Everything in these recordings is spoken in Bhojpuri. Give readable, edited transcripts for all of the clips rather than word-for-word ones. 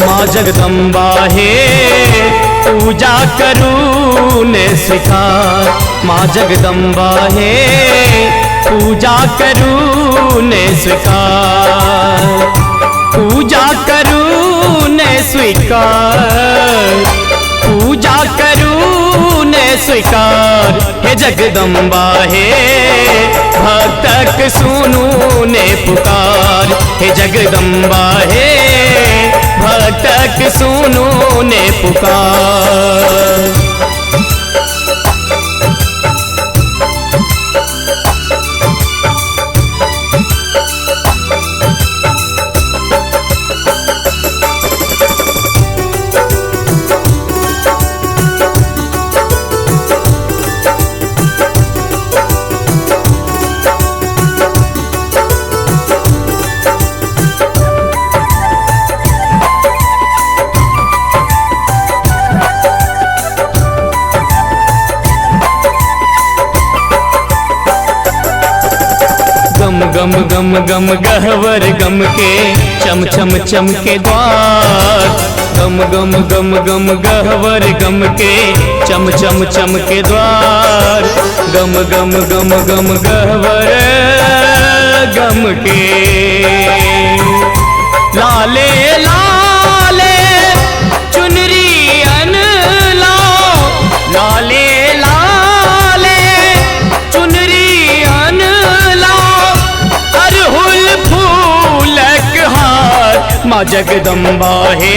माँ जगदम्बा हे पूजा करूँ ने स्वीकार। माँ जगदम्बा हे पूजा करूँ ने स्वीकार। पूजा करूँ ने स्वीकार। पूजा करूँ ने स्वीकार। हे जगदम्बा हे भक्तक सुनू ने पुकार। हे जगदम्बा हे भक्तक सुनू ने पुकार। गम गम गम गहवर गम के चम चम चम के द्वार। गम गम गम गम गहवर गम के चम चम चम के द्वार। गम गम गम गम गहवर गम के लाले लाले चुनरी अन लाओ। लाले लाले चुनरी अन लाओ। अरहुल फूलक हार। माँ जगदम्बा हे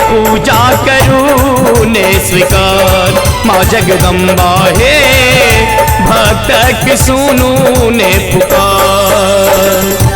पूजा करूँ ने स्वीकार। माँ जगदम्बा हे भक्तक सुनू ने पुकार।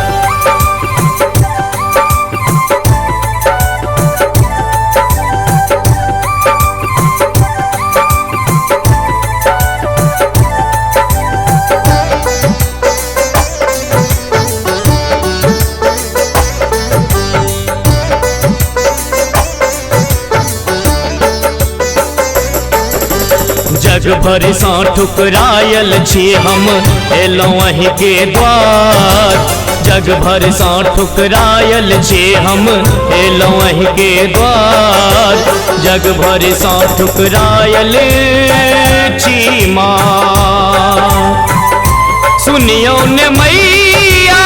जग भर सा ठुकरायल छी हम एलौं अहीं के द्वार। जग भर सा ठुकरायल छी हम एलौं अहीं के द्वार। जग भर सा ठुकरायल छी माँ सुनियो ने मैया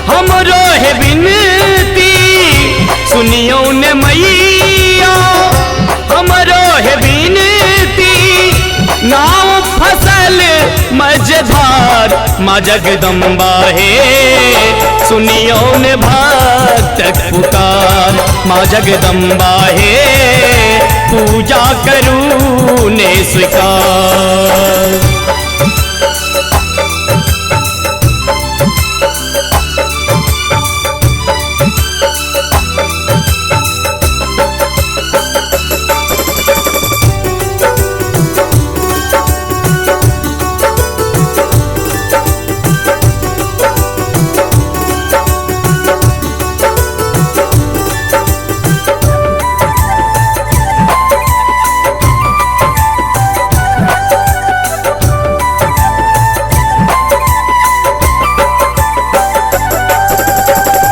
हमरो है बिनती। सुनियो ने मैया हमरो है बिनती। नाव फसल मझधार। माँ जगदम्बा हे सुनियो ने भक्तक पुकार। माँ जगदम्बा हे पूजा करूँ ने स्वीकार।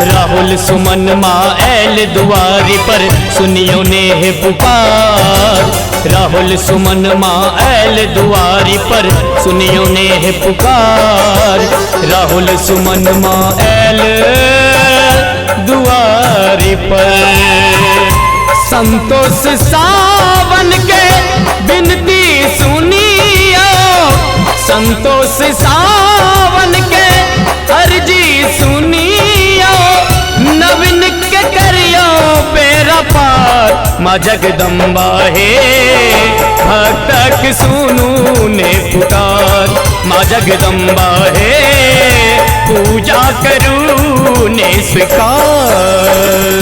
राहुल सुमन माँ ऐल दुआरी पर सुनियो ने है पुकार। राहुल सुमन माँ ऐल दुआरी पर सुनियो ने है पुकार। राहुल सुमन माँ ऐल दुआरी पर संतोष सावन के बिनती सुनियो। संतोष सावन के अर्जी सुनियो। नवीन के करियो बेड़ा पार। माँ जगदम्बा हे भक्तक सुनू ने पुकार। माँ जगदम्बा हे पूजा करूँ ने स्वीकार।